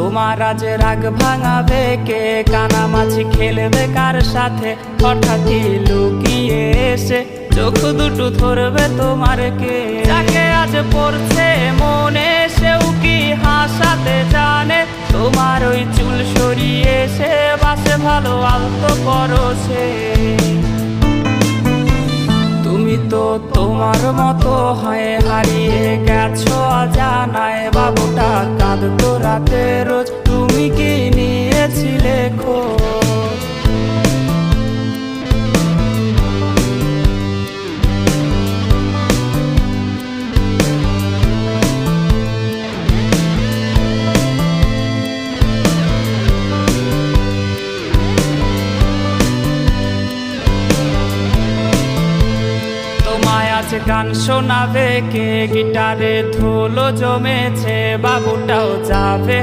তোমার আজ রাগ ভাঙাবে কে? কানামাছি খেলবে কার সাথে? হঠাৎই লুকিয়ে এসে চোখ দুটো ধরবে তোমার কে? যাকে আজ পড়ছে মনে সেও কি হাসাতে জানে? তোমার ওই চুল সরিয়ে সে বাসে ভালো আলতো করো সে। তুমি তো তোমার মতো হয়ে হারিয়ে গেছো অজানায়। বাবুটা কাঁদতো রাতে রোজ, তুমি কি নিয়েছিলে খোঁজ? আজ গান শোনাবে কে? গিটারে ধুলো জমেছে, বাবুটাও যাবে